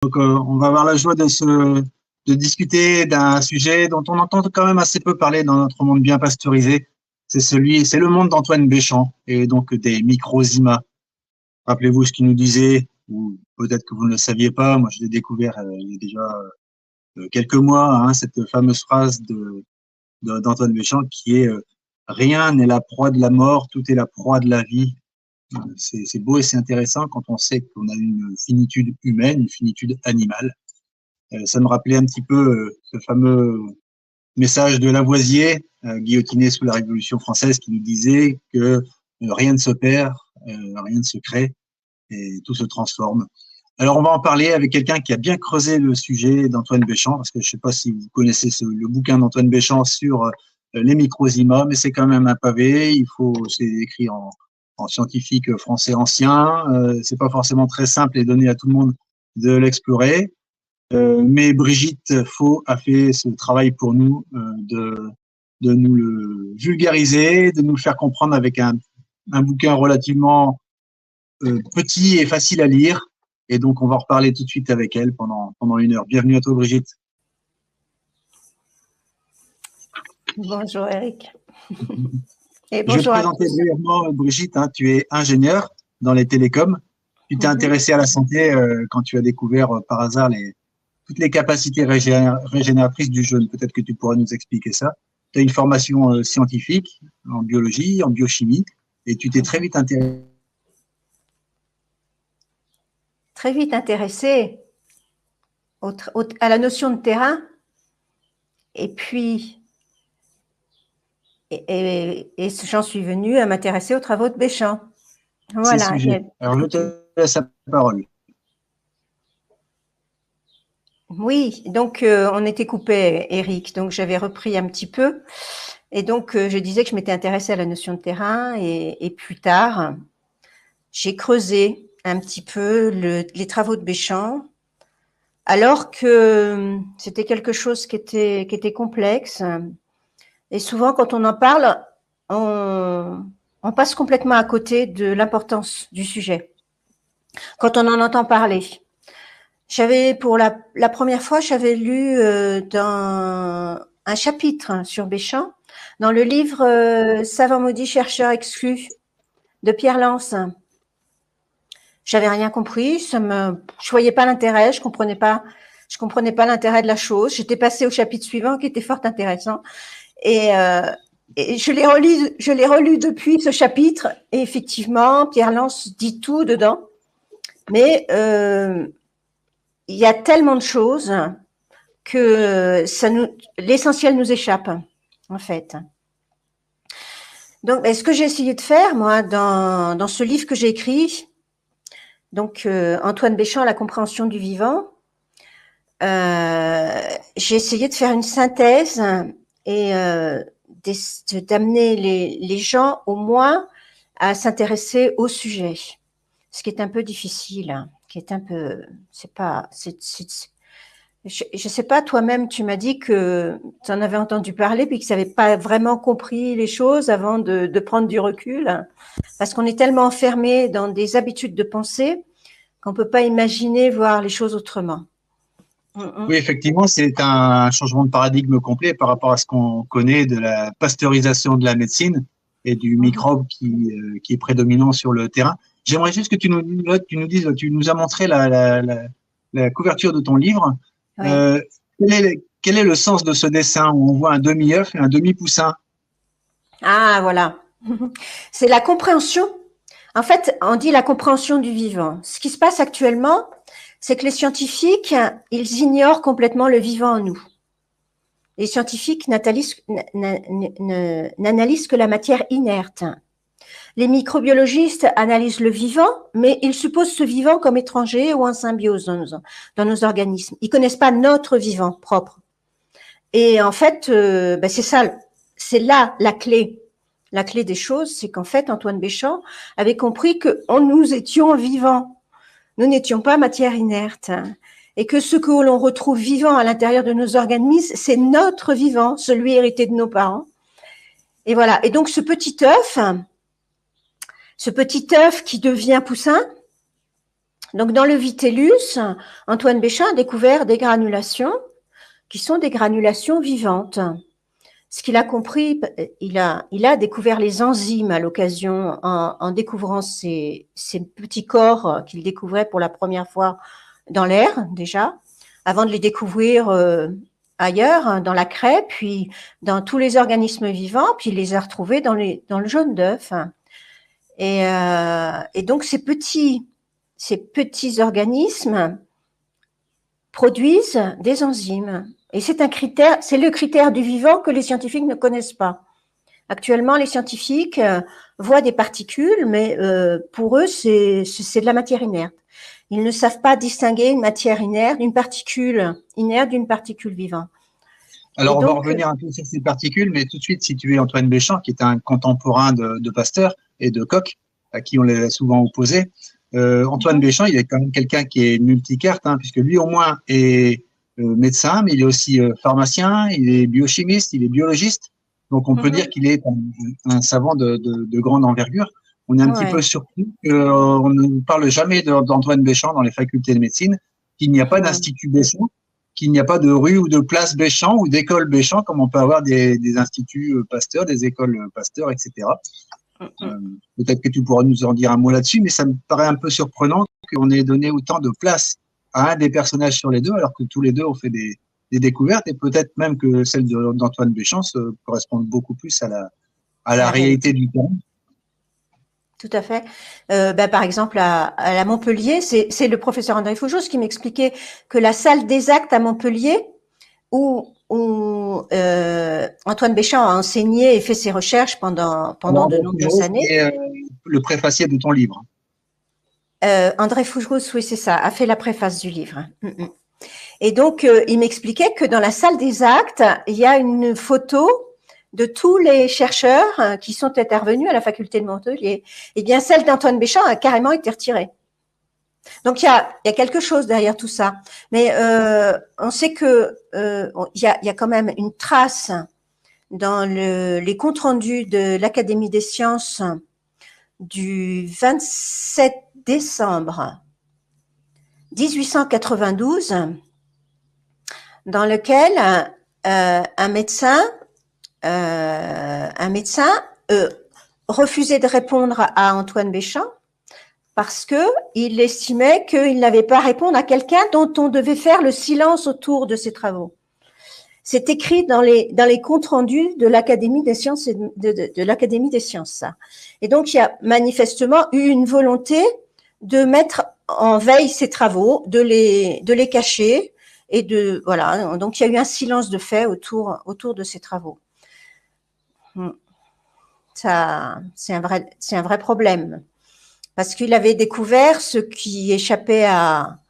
Donc, on va avoir la joie de discuter d'un sujet dont on entend quand même assez peu parler dans notre monde bien pasteurisé. C'est le monde d'Antoine Béchamp et donc des micro-IMA. Rappelez-vous ce qu'il nous disait, ou peut-être que vous ne le saviez pas. Moi, je l'ai découvert il y a déjà quelques mois, hein, cette fameuse phrase d'Antoine Béchamp qui est rien n'est la proie de la mort, tout est la proie de la vie. C'est beau et c'est intéressant quand on sait qu'on a une finitude humaine, une finitude animale. Ça me rappelait un petit peu ce fameux message de Lavoisier, guillotiné sous la Révolution française, qui nous disait que rien ne se perd, rien ne se crée, et tout se transforme. Alors, on va en parler avec quelqu'un qui a bien creusé le sujet d'Antoine Béchamp, parce que je ne sais pas si vous connaissez le bouquin d'Antoine Béchamp sur les micro-IMA, mais c'est quand même un pavé. C'est écrit en scientifique français ancien. C'est pas forcément très simple et donné à tout le monde de l'explorer. Mais Brigitte Faux a fait ce travail pour nous de nous le vulgariser, de nous le faire comprendre avec un bouquin relativement petit et facile à lire. Et donc, on va en reparler tout de suite avec elle pendant 1 heure. Bienvenue à toi, Brigitte. Bonjour, Eric. Et bonjour. Je vais te présenter brièvement, Brigitte. Hein, tu es ingénieure dans les télécoms. Tu t'es intéressée à la santé quand tu as découvert par hasard toutes les capacités régénératrices du jeûne. Peut-être que tu pourras nous expliquer ça. Tu as une formation scientifique en biologie, en biochimie, et tu t'es très vite intéressée. Très vite intéressée à la notion de terrain, et puis j'en suis venue à m'intéresser aux travaux de Béchamp. Voilà. Alors, je te laisse la parole. Oui, donc on était coupé, Eric, donc j'avais repris un petit peu. Et donc, je disais que je m'étais intéressée à la notion de terrain et plus tard, j'ai creusé un petit peu les travaux de Béchamp, alors que c'était quelque chose qui était complexe. Et souvent, quand on en parle, on passe complètement à côté de l'importance du sujet. Quand on en entend parler. Pour la première fois, j'avais lu dans un chapitre sur Béchamp, dans le livre Savant maudit, chercheur exclu de Pierre Lance. J'avais rien compris, je voyais pas l'intérêt, je comprenais pas l'intérêt de la chose. J'étais passée au chapitre suivant qui était fort intéressant et je l'ai relu depuis ce chapitre et effectivement Pierre Lance dit tout dedans, mais il y a tellement de choses que l'essentiel nous échappe, en fait. Donc, ce que j'ai essayé de faire, moi, dans ce livre que j'ai écrit, donc Antoine Béchamp, La compréhension du vivant, j'ai essayé de faire une synthèse et d'amener les gens, au moins, à s'intéresser au sujet. Ce qui est un peu difficile, je sais pas, toi-même, tu m'as dit que tu en avais entendu parler puis que tu n'avais pas vraiment compris les choses avant de prendre du recul, parce qu'on est tellement enfermé dans des habitudes de pensée qu'on peut pas imaginer voir les choses autrement. Oui, effectivement, c'est un changement de paradigme complet par rapport à ce qu'on connaît de la pasteurisation de la médecine et du microbe qui est prédominant sur le terrain. J'aimerais juste que tu nous dises, tu nous as montré la couverture de ton livre. Oui. Quel est le sens de ce dessin où on voit un demi-œuf et un demi-poussin? Ah, voilà. C'est la compréhension. En fait, on dit la compréhension du vivant. Ce qui se passe actuellement, c'est que les scientifiques, ils ignorent complètement le vivant en nous. Les scientifiques n'analysent que la matière inerte. Les microbiologistes analysent le vivant, mais ils supposent ce vivant comme étranger ou en symbiose dans nos organismes. Ils connaissent pas notre vivant propre. Et en fait, c'est ça, c'est là la clé. La clé des choses, c'est qu'en fait, Antoine Béchamp avait compris que nous étions vivants. Nous n'étions pas matière inerte. Et que ce que l'on retrouve vivant à l'intérieur de nos organismes, c'est notre vivant, celui hérité de nos parents. Et voilà. Et donc, ce petit œuf qui devient poussin, Donc, dans le vitellus, Antoine Béchamp a découvert des granulations qui sont des granulations vivantes. Ce qu'il a compris, il a découvert les enzymes à l'occasion en découvrant ces petits corps qu'il découvrait pour la première fois dans l'air déjà, avant de les découvrir ailleurs, dans la craie, puis dans tous les organismes vivants, puis il les a retrouvés dans le jaune d'œuf. Et donc ces petits organismes produisent des enzymes. Et c'est le critère du vivant que les scientifiques ne connaissent pas. Actuellement, les scientifiques voient des particules, mais pour eux, c'est de la matière inerte. Ils ne savent pas distinguer une matière inerte, une particule inerte d'une particule vivante. Alors, on va revenir un peu sur ces particules, mais tout de suite situer Antoine Béchamp, qui est un contemporain de Pasteur et de Koch, à qui on l'a souvent opposé. Antoine Béchamp, il est quand même quelqu'un qui est multicarte, puisque lui, au moins, est médecin, mais il est aussi pharmacien, il est biochimiste, il est biologiste. Donc, on peut dire qu'il est un savant de grande envergure. On est un petit peu surpris qu'on ne parle jamais d'Antoine Béchamp dans les facultés de médecine, qu'il n'y a pas d'institut Béchamp, qu'il n'y a pas de rue ou de place Béchamp ou d'école Béchamp, comme on peut avoir des instituts Pasteur, des écoles Pasteur, etc. Peut-être que tu pourras nous en dire un mot là-dessus, mais ça me paraît un peu surprenant qu'on ait donné autant de place à un des personnages sur les deux, alors que tous les deux ont fait des découvertes, et peut-être même que celle d'Antoine Béchamp correspond beaucoup plus à la réalité du terrain. Tout à fait. Par exemple, à la Montpellier, c'est le professeur André Foujos qui m'expliquait que la salle des actes à Montpellier, où Antoine Béchamp a enseigné et fait ses recherches pendant de nombreuses années. Et le préfacier de ton livre. André Foujos, oui, c'est ça, a fait la préface du livre. Et donc, il m'expliquait que dans la salle des actes, il y a une photo de tous les chercheurs qui sont intervenus à la faculté de Montpellier. Eh bien, celle d'Antoine Béchamp a carrément été retirée. Donc, il y a quelque chose derrière tout ça. Mais on sait que il y a quand même une trace dans les comptes rendus de l'Académie des sciences du 27 décembre 1892, dans lequel un médecin refusait de répondre à Antoine Béchamp parce que il estimait qu'il n'avait pas à répondre à quelqu'un dont on devait faire le silence autour de ses travaux. C'est écrit dans les comptes rendus de l'Académie des sciences de l'Académie des sciences, ça. Et donc il y a manifestement eu une volonté de mettre en veille ces travaux, de les cacher et voilà. Donc il y a eu un silence de fait autour de ces travaux. Ça, c'est un vrai problème parce qu'il avait découvert ce qui échappait à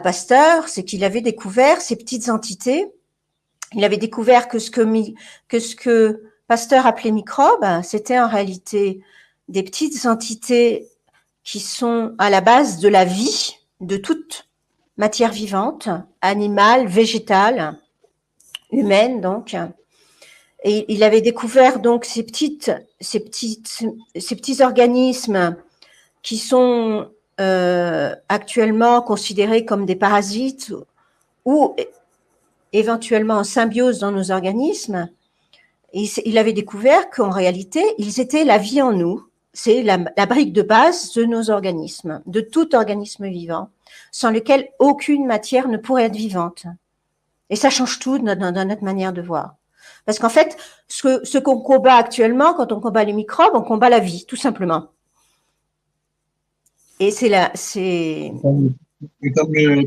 Pasteur, c'est qu'il avait découvert ces petites entités. Il avait découvert que ce que Pasteur appelait microbes, c'était en réalité des petites entités qui sont à la base de la vie, de toute matière vivante, animale, végétale, humaine donc. Et il avait découvert donc ces petits organismes qui sont actuellement considérés comme des parasites ou éventuellement en symbiose dans nos organismes. Et il avait découvert qu'en réalité, ils étaient la vie en nous. C'est la brique de base de nos organismes, de tout organisme vivant, sans lequel aucune matière ne pourrait être vivante. Et ça change tout dans notre manière de voir. Parce qu'en fait, ce qu'on combat actuellement, quand on combat les microbes, on combat la vie, tout simplement. Et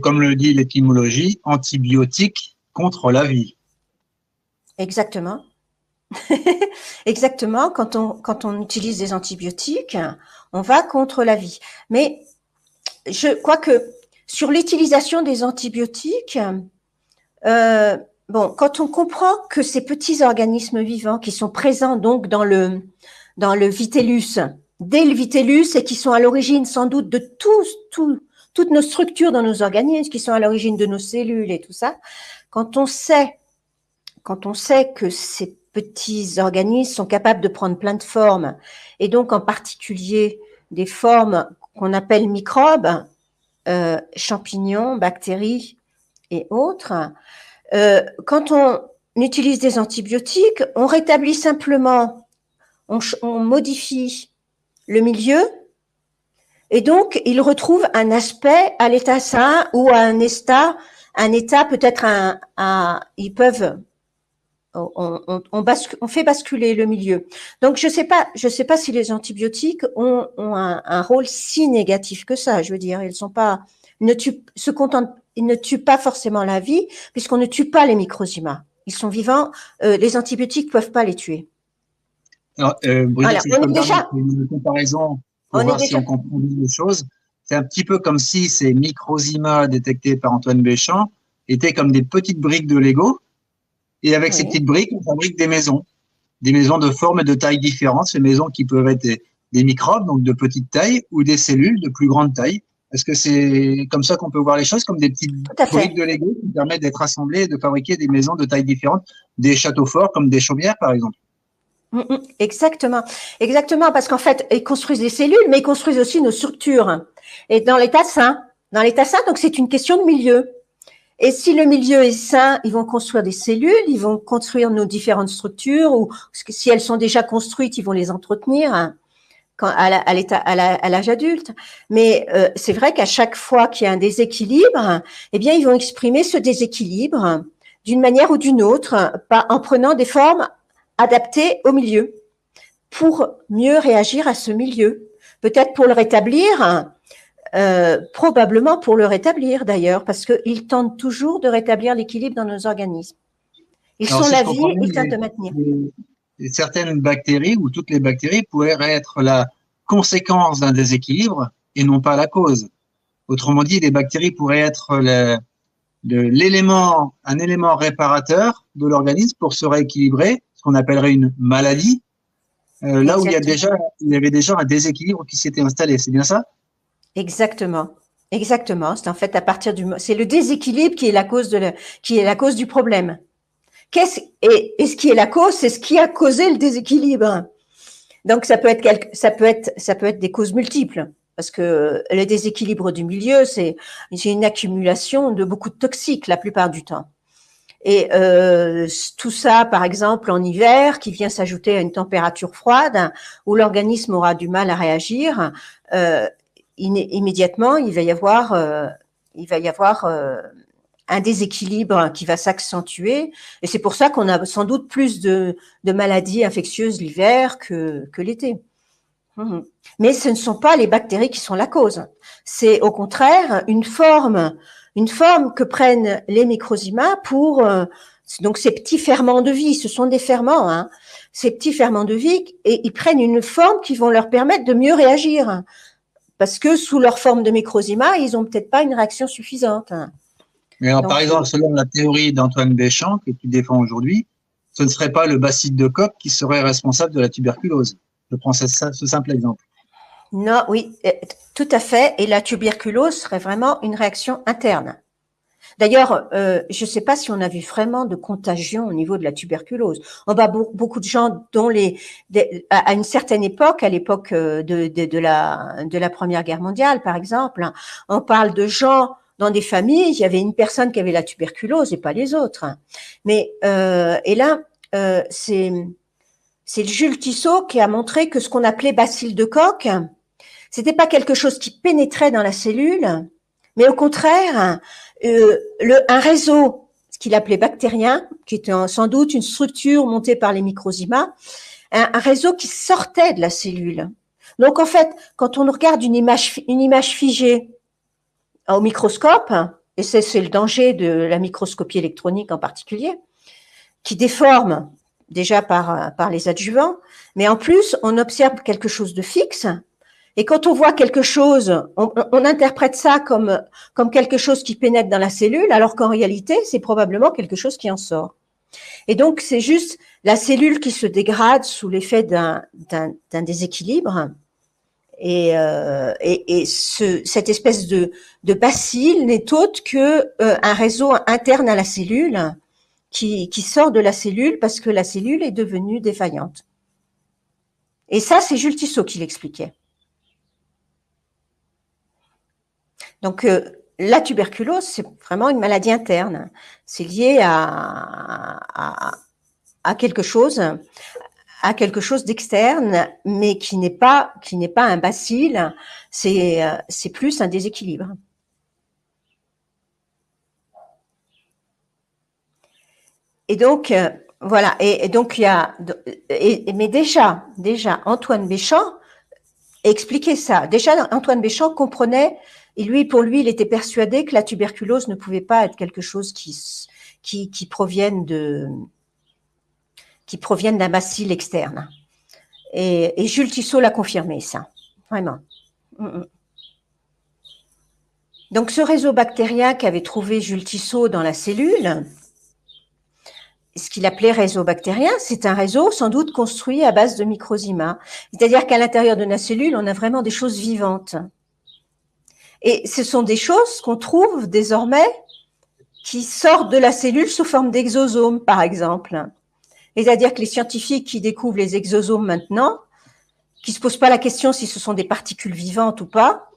comme le dit l'étymologie, antibiotique contre la vie. Exactement. Exactement. Quand on utilise des antibiotiques, on va contre la vie. Mais je crois que sur l'utilisation des antibiotiques, quand on comprend que ces petits organismes vivants qui sont présents donc dans le vitellus, dès le vitellus, et qui sont à l'origine sans doute de toutes nos structures dans nos organismes, qui sont à l'origine de nos cellules et tout ça, quand on sait que ces petits organismes sont capables de prendre plein de formes, et donc en particulier des formes qu'on appelle microbes, champignons, bactéries et autres, quand on utilise des antibiotiques, on rétablit simplement, on modifie le milieu, et donc ils retrouvent un aspect à l'état sain ou à un état peut-être ils peuvent, on fait basculer le milieu. Donc je sais pas si les antibiotiques ont un rôle si négatif que ça. Je veux dire, ils ne tuent pas forcément la vie puisqu'on ne tue pas les microzymas. Ils sont vivants. Les antibiotiques peuvent pas les tuer. Alors, Brigitte, Alors, si je peux me permettre une comparaison pour voir si déjà, on comprend bien les choses, c'est un petit peu comme si ces microzymas détectés par Antoine Béchamp étaient comme des petites briques de Lego. Et avec ces oui. petites briques, on fabrique des maisons de formes et de tailles différentes. Ces maisons qui peuvent être des microbes, donc de petite taille, ou des cellules de plus grande taille. Est-ce que c'est comme ça qu'on peut voir les choses, comme des petites Tout à fait. briques de Lego qui permettent d'être assemblées et de fabriquer des maisons de tailles différentes, des châteaux forts comme des chaumières, par exemple? Exactement, parce qu'en fait, ils construisent des cellules, mais ils construisent aussi nos structures. Et dans l'état sain, donc c'est une question de milieu. Et si le milieu est sain, ils vont construire des cellules, ils vont construire nos différentes structures, ou si elles sont déjà construites, ils vont les entretenir à l'âge adulte. Mais c'est vrai qu'à chaque fois qu'il y a un déséquilibre, eh bien, ils vont exprimer ce déséquilibre d'une manière ou d'une autre, en prenant des formes adaptées au milieu, pour mieux réagir à ce milieu. Peut-être pour le rétablir, probablement pour le rétablir d'ailleurs, parce qu'ils tentent toujours de rétablir l'équilibre dans nos organismes. Ils Alors, sont si la je vie, comprends bien, ils tentent de maintenir. certaines bactéries ou toutes les bactéries pourraient être la conséquence d'un déséquilibre et non pas la cause. Autrement dit, les bactéries pourraient être un élément réparateur de l'organisme pour se rééquilibrer, ce qu'on appellerait une maladie, là où il y avait déjà un déséquilibre qui s'était installé. C'est bien ça? Exactement. C'est en fait c'est le déséquilibre qui est la cause du problème. Et ce qui est la cause, c'est ce qui a causé le déséquilibre. Donc ça peut être des causes multiples. Parce que le déséquilibre du milieu, c'est une accumulation de beaucoup de toxiques la plupart du temps. Et tout ça, par exemple, en hiver, qui vient s'ajouter à une température froide, où l'organisme aura du mal à réagir, immédiatement, il va y avoir un déséquilibre qui va s'accentuer. Et c'est pour ça qu'on a sans doute plus de maladies infectieuses l'hiver que l'été. Mais ce ne sont pas les bactéries qui sont la cause. C'est au contraire une forme que prennent les microzymas pour donc ces petits ferments de vie. Ce sont des ferments, hein, ces petits ferments de vie, et ils prennent une forme qui vont leur permettre de mieux réagir. Parce que sous leur forme de microzymas, ils ont peut-être pas une réaction suffisante. Mais alors, par exemple, selon la théorie d'Antoine Béchamp que tu défends aujourd'hui, ce ne serait pas le bacille de Koch qui serait responsable de la tuberculose. Je prends ce simple exemple. Non, oui, tout à fait. Et la tuberculose serait vraiment une réaction interne. D'ailleurs, je ne sais pas si on a vu vraiment de contagion au niveau de la tuberculose. On voit beaucoup de gens dont à une certaine époque, à l'époque de la Première Guerre mondiale, par exemple, on parle de gens dans des familles, il y avait une personne qui avait la tuberculose et pas les autres. Mais et là, c'est Jules Tissot qui a montré que ce qu'on appelait bacille de Koch, c'était pas quelque chose qui pénétrait dans la cellule, mais au contraire, un réseau, ce qu'il appelait bactérien, qui était sans doute une structure montée par les microzymas, un réseau qui sortait de la cellule. Donc en fait, quand on regarde une image figée au microscope, et c'est le danger de la microscopie électronique en particulier, qui déforme déjà par les adjuvants, mais en plus on observe quelque chose de fixe. Et quand on voit quelque chose, on interprète ça comme quelque chose qui pénètre dans la cellule, alors qu'en réalité, c'est probablement quelque chose qui en sort. Et donc, c'est juste la cellule qui se dégrade sous l'effet d'un déséquilibre. Et cette espèce de bacille n'est autre que un réseau interne à la cellule qui sort de la cellule parce que la cellule est devenue défaillante. Et ça, c'est Jules Tissot qui l'expliquait. Donc, la tuberculose, c'est vraiment une maladie interne. C'est lié à quelque chose d'externe, mais qui n'est pas un bacille. C'est plus un déséquilibre. Et donc, voilà. Et donc, il y a, mais déjà, Antoine Béchamp expliquait ça. Déjà, Antoine Béchamp comprenait, et pour lui, il était persuadé que la tuberculose ne pouvait pas être quelque chose qui provienne d'un bacille externe. Et Jules Tissot l'a confirmé, ça. Vraiment. Donc, ce réseau bactérien qu'avait trouvé Jules Tissot dans la cellule, ce qu'il appelait réseau bactérien, c'est un réseau sans doute construit à base de microzyma. C'est-à-dire qu'à l'intérieur de la cellule, on a vraiment des choses vivantes. Et ce sont des choses qu'on trouve désormais qui sortent de la cellule sous forme d'exosomes, par exemple. C'est-à-dire que les scientifiques qui découvrent les exosomes maintenant, qui se posent pas la question si ce sont des particules vivantes ou pas,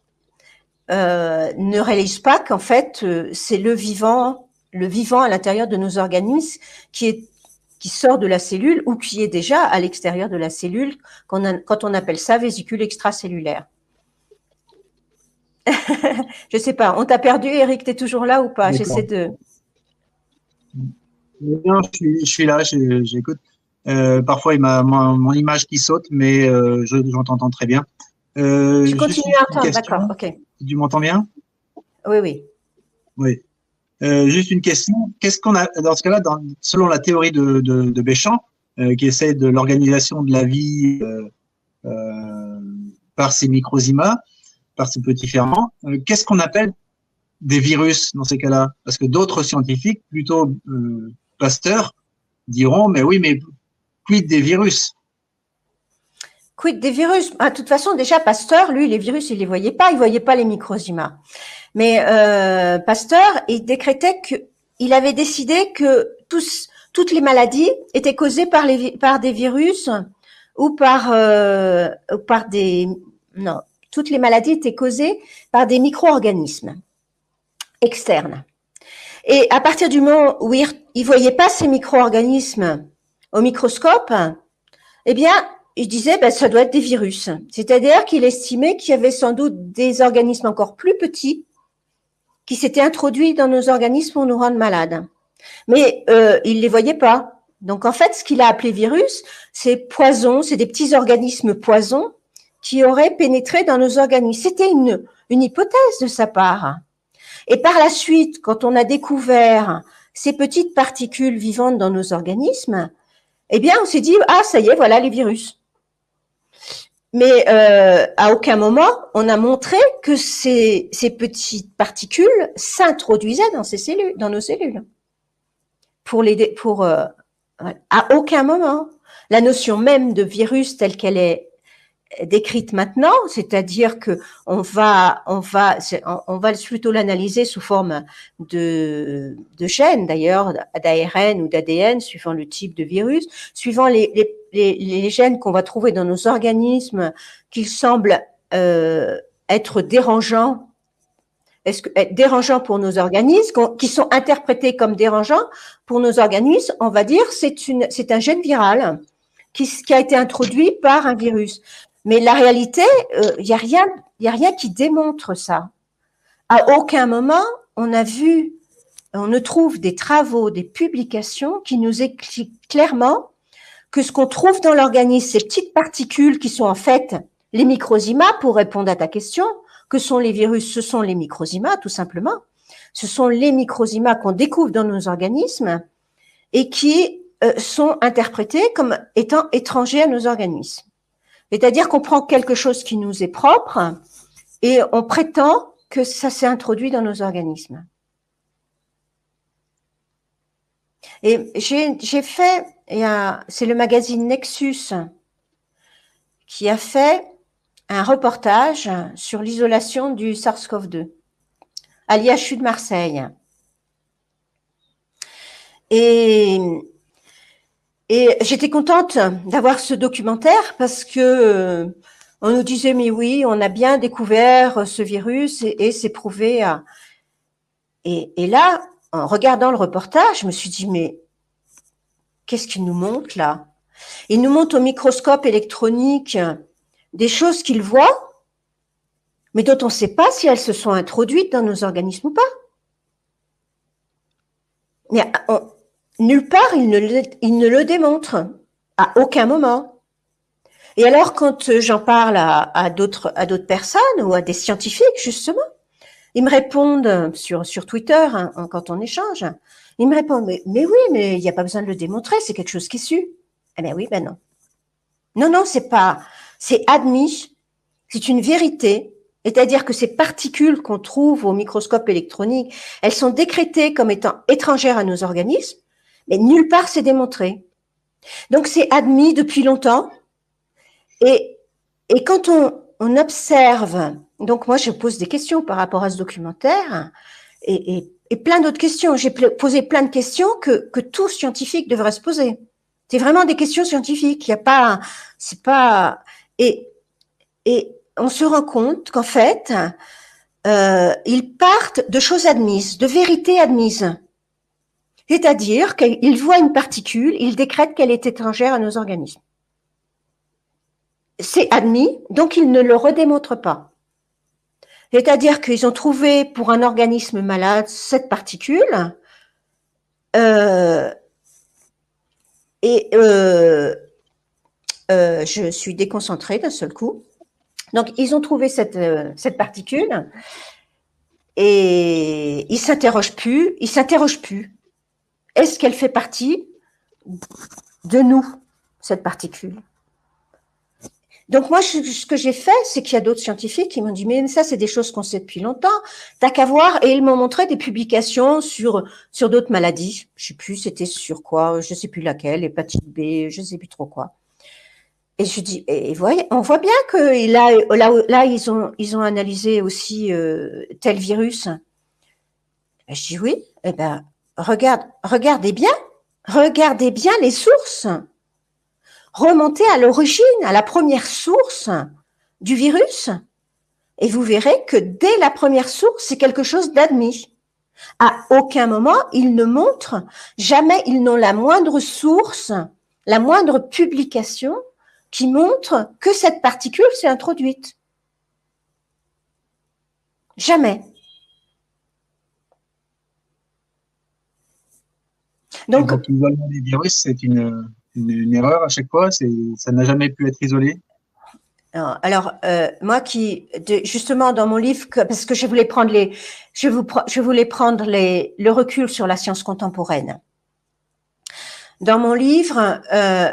ne réalisent pas qu'en fait, c'est le vivant à l'intérieur de nos organismes qui sort de la cellule ou qui est déjà à l'extérieur de la cellule quand on appelle ça vésicule extracellulaire. Je sais pas, on t'a perdu, Eric, t'es toujours là ou pas? J'essaie de... Non, je suis là, j'écoute. Parfois, il m'a mon image qui saute, mais j'entends très bien. Tu continues à entendre, d'accord, ok. Tu m'entends bien? Oui. Oui. Juste une question. Qu'est-ce qu'on a dans ce cas-là, selon la théorie de Béchamp, qui essaie de l'organisation de la vie par ces microzymas, par ces petits ferments, qu'est-ce qu'on appelle des virus dans ces cas-là? Parce que d'autres scientifiques, plutôt Pasteur, diront, mais oui, mais quid des virus? Quid des virus? De toute façon, déjà, Pasteur, lui, les virus, il voyait pas les microzymas. Mais Pasteur, il décrétait qu'il avait décidé que toutes les maladies étaient causées par des virus ou toutes les maladies étaient causées par des micro-organismes externes. Et à partir du moment où il voyait pas ces micro-organismes au microscope, eh bien, il disait, ça doit être des virus. C'est-à-dire qu'il estimait qu'il y avait sans doute des organismes encore plus petits qui s'étaient introduits dans nos organismes pour nous rendre malades. Mais il les voyait pas. Donc, en fait, ce qu'il a appelé virus, c'est poison, c'est des petits organismes poisons qui auraient pénétré dans nos organismes. C'était une hypothèse de sa part. Et par la suite, quand on a découvert ces petites particules vivantes dans nos organismes, eh bien, on s'est dit, ça y est, voilà les virus. Mais à aucun moment, on a montré que ces petites particules s'introduisaient dans nos cellules. À aucun moment. La notion même de virus telle qu'elle est décrite maintenant, c'est-à-dire que on va plutôt l'analyser sous forme de gènes, d'ailleurs, d'ARN ou d'ADN, suivant le type de virus, suivant les gènes qu'on va trouver dans nos organismes, qu'ils semblent être dérangeants pour nos organismes, qui sont interprétés comme dérangeants pour nos organismes, on va dire c'est un gène viral qui a été introduit par un virus. Mais la réalité, il y a rien qui démontre ça. À aucun moment, on ne trouve des travaux, des publications qui nous expliquent clairement que ce qu'on trouve dans l'organisme, ces petites particules qui sont en fait les microzymas, pour répondre à ta question, que sont les virus? Ce sont les microzymas, tout simplement. Ce sont les microzymas qu'on découvre dans nos organismes et qui sont interprétés comme étant étrangers à nos organismes. C'est-à-dire qu'on prend quelque chose qui nous est propre et on prétend que ça s'est introduit dans nos organismes. Et j'ai fait, c'est le magazine Nexus qui a fait un reportage sur l'isolation du SARS-CoV-2 à l'IHU de Marseille. Et j'étais contente d'avoir ce documentaire parce que On nous disait, mais oui, on a bien découvert ce virus et c'est prouvé. Et là, en regardant le reportage, je me suis dit, mais qu'est-ce qu'il nous montre là? Il nous montre au microscope électronique des choses qu'il voit, mais dont on ne sait pas si elles se sont introduites dans nos organismes ou pas. Mais nulle part, il ne le démontre, à aucun moment. Et alors, quand j'en parle à d'autres personnes ou à des scientifiques, justement, ils me répondent sur Twitter, hein, quand on échange, ils me répondent, mais oui, mais il n'y a pas besoin de le démontrer, c'est quelque chose qui est su. Eh bien oui, ben non. Non, c'est admis, c'est une vérité, c'est-à-dire que ces particules qu'on trouve au microscope électronique, elles sont décrétées comme étant étrangères à nos organismes, mais nulle part c'est démontré. Donc c'est admis depuis longtemps, et quand on observe, donc moi je pose des questions par rapport à ce documentaire, et plein d'autres questions, j'ai posé plein de questions que tout scientifique devrait se poser. C'est vraiment des questions scientifiques. Il y a pas, c'est pas, et on se rend compte qu'en fait, ils partent de choses admises, de vérités admises. C'est-à-dire qu'ils voient une particule, ils décrètent qu'elle est étrangère à nos organismes. C'est admis, donc ils ne le redémontrent pas. C'est-à-dire qu'ils ont trouvé pour un organisme malade cette particule, je suis déconcentrée d'un seul coup. Donc, ils ont trouvé cette particule et ils s'interrogent plus. Est-ce qu'elle fait partie de nous, cette particule? Donc, moi, ce que j'ai fait, c'est qu'il y a d'autres scientifiques qui m'ont dit, mais ça, c'est des choses qu'on sait depuis longtemps. T'as qu'à voir. Et ils m'ont montré des publications sur d'autres maladies. Je sais plus, c'était sur quoi, je sais plus laquelle, hépatite B, je sais plus trop quoi. Et je dis, et voyez, on voit bien que là, ils ont analysé aussi tel virus. Et je dis oui. Eh ben, regardez bien les sources. Remontez à l'origine, à la première source du virus, et vous verrez que dès la première source, c'est quelque chose d'admis. À aucun moment, ils ne montrent, jamais ils n'ont la moindre source, la moindre publication qui montre que cette particule s'est introduite. Jamais. Donc l'isolement des virus, c'est une erreur à chaque fois, ça n'a jamais pu être isolé. Alors, moi justement dans mon livre, parce que je voulais prendre le recul sur la science contemporaine. Dans mon livre,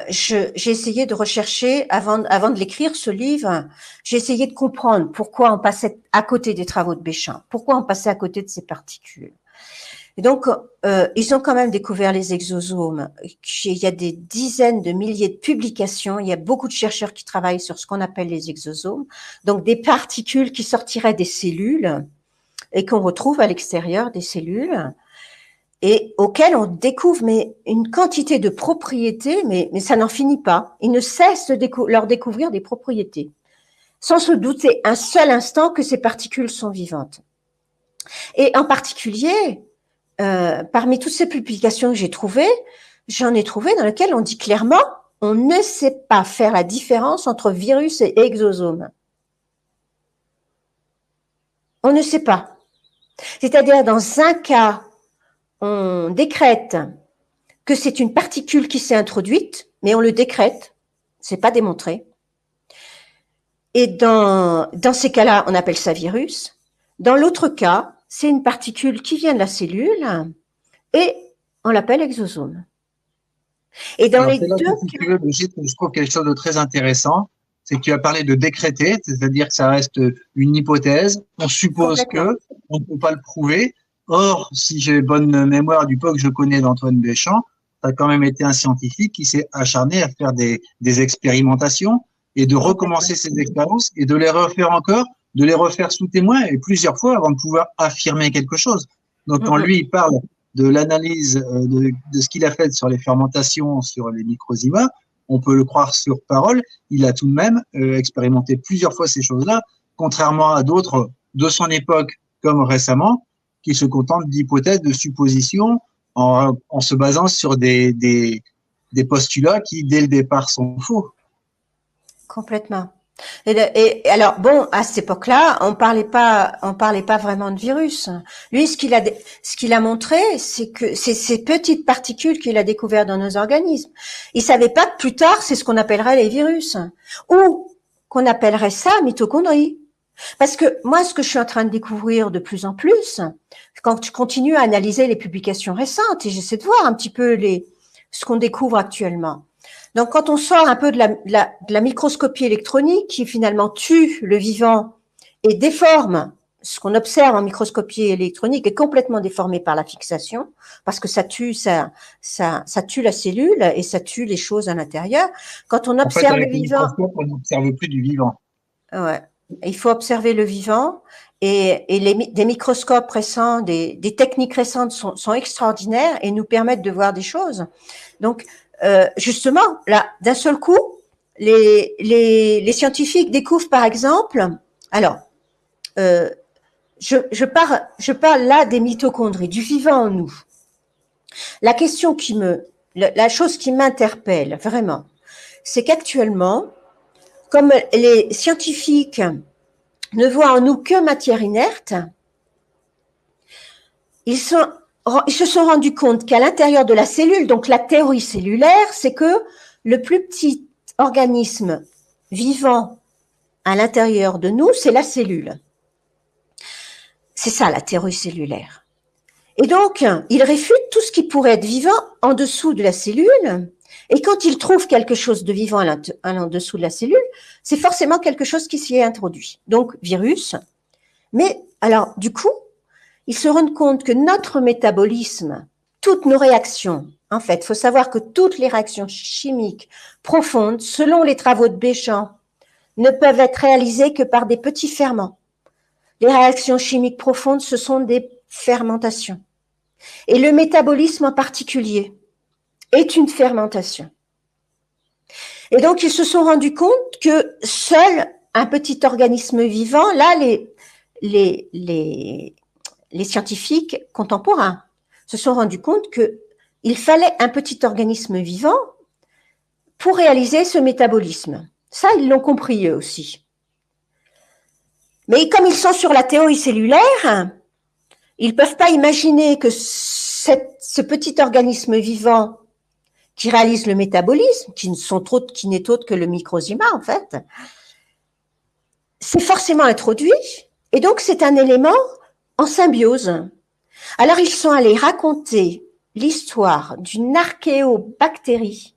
j'ai essayé de rechercher, avant de l'écrire, ce livre, j'ai essayé de comprendre pourquoi on passait à côté des travaux de Béchamp, pourquoi on passait à côté de ces particules. Et donc, ils ont quand même découvert les exosomes. Il y a des dizaines de milliers de publications. Il y a beaucoup de chercheurs qui travaillent sur ce qu'on appelle les exosomes. Donc, des particules qui sortiraient des cellules et qu'on retrouve à l'extérieur des cellules et auxquelles on découvre une quantité de propriétés, mais ça n'en finit pas. Ils ne cessent de leur découvrir des propriétés, sans se douter un seul instant que ces particules sont vivantes. Et en particulier, parmi toutes ces publications que j'ai trouvées, j'en ai trouvé dans lesquelles on dit clairement on ne sait pas faire la différence entre virus et exosome. On ne sait pas. C'est-à-dire, dans un cas, on décrète que c'est une particule qui s'est introduite, mais on le décrète, c'est pas démontré. Et dans ces cas-là, on appelle ça virus. Dans l'autre cas, c'est une particule qui vient de la cellule et on l'appelle exosome. Et dans les deux cas, je trouve quelque chose de très intéressant, c'est que tu as parlé de décréter, c'est-à-dire que ça reste une hypothèse. On suppose que, on ne peut pas le prouver. Or, si j'ai bonne mémoire du peu que je connais d'Antoine Béchamp, ça a quand même été un scientifique qui s'est acharné à faire des expérimentations et de recommencer ces expériences et de les refaire encore, de les refaire sous témoin et plusieurs fois avant de pouvoir affirmer quelque chose. Donc, quand lui, il parle de l'analyse de ce qu'il a fait sur les fermentations, sur les microzymas, on peut le croire sur parole, il a tout de même expérimenté plusieurs fois ces choses-là, contrairement à d'autres de son époque comme récemment, qui se contentent d'hypothèses, de suppositions, en se basant sur des postulats qui, dès le départ, sont faux. Complètement. Et alors, bon, à cette époque-là, on parlait pas vraiment de virus. Lui, ce qu'il a montré, c'est que c'est ces petites particules qu'il a découvertes dans nos organismes. Il savait pas que plus tard, c'est ce qu'on appellerait les virus. Ou qu'on appellerait ça mitochondrie. Parce que moi, ce que je suis en train de découvrir de plus en plus, quand je continue à analyser les publications récentes et j'essaie de voir un petit peu ce qu'on découvre actuellement. Donc, quand on sort un peu de la microscopie électronique qui finalement tue le vivant et déforme ce qu'on observe en microscopie électronique est complètement déformé par la fixation parce que ça tue la cellule et ça tue les choses à l'intérieur. Quand on observe le vivant, on n'observe plus du vivant. Ouais. Il faut observer le vivant et des microscopes récents, des techniques récentes sont extraordinaires et nous permettent de voir des choses. Donc, justement, là, d'un seul coup, les scientifiques découvrent, par exemple, alors, je parle là des mitochondries, du vivant en nous. La chose qui m'interpelle vraiment, c'est qu'actuellement, comme les scientifiques ne voient en nous que matière inerte, ils se sont rendus compte qu'à l'intérieur de la cellule, donc la théorie cellulaire, c'est que le plus petit organisme vivant à l'intérieur de nous, c'est la cellule. C'est ça la théorie cellulaire. Et donc, ils réfutent tout ce qui pourrait être vivant en dessous de la cellule. Et quand ils trouvent quelque chose de vivant en dessous de la cellule, c'est forcément quelque chose qui s'y est introduit. Donc, virus. Mais alors, du coup, ils se rendent compte que notre métabolisme, toutes nos réactions, en fait, il faut savoir que toutes les réactions chimiques profondes, selon les travaux de Béchamp, ne peuvent être réalisées que par des petits ferments. Les réactions chimiques profondes, ce sont des fermentations. Et le métabolisme en particulier est une fermentation. Et donc, ils se sont rendus compte que seul un petit organisme vivant, là, les scientifiques contemporains se sont rendus compte qu'il fallait un petit organisme vivant pour réaliser ce métabolisme. Ça, ils l'ont compris eux aussi. Mais comme ils sont sur la théorie cellulaire, ils ne peuvent pas imaginer que ce petit organisme vivant qui réalise le métabolisme, qui n'est autre que le microzyma en fait, c'est forcément introduit et donc c'est un élément en symbiose. Alors ils sont allés raconter l'histoire d'une archéobactérie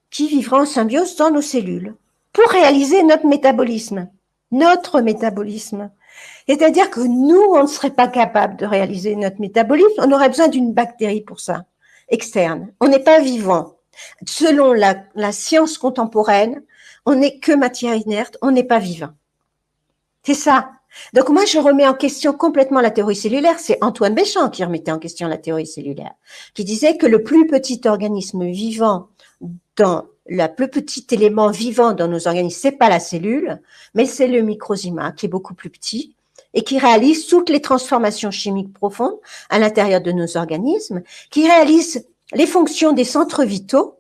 qui vivra en symbiose dans nos cellules pour réaliser notre métabolisme. C'est-à-dire que nous, on ne serait pas capable de réaliser notre métabolisme, on aurait besoin d'une bactérie pour ça, externe. On n'est pas vivant. Selon la science contemporaine, on n'est que matière inerte, on n'est pas vivant. C'est ça. Donc moi, je remets en question complètement la théorie cellulaire. C'est Antoine Béchamp qui remettait en question la théorie cellulaire, qui disait que le plus petit organisme vivant le plus petit élément vivant dans nos organismes, c'est pas la cellule, mais c'est le microzyma qui est beaucoup plus petit et qui réalise toutes les transformations chimiques profondes à l'intérieur de nos organismes, qui réalise les fonctions des centres vitaux.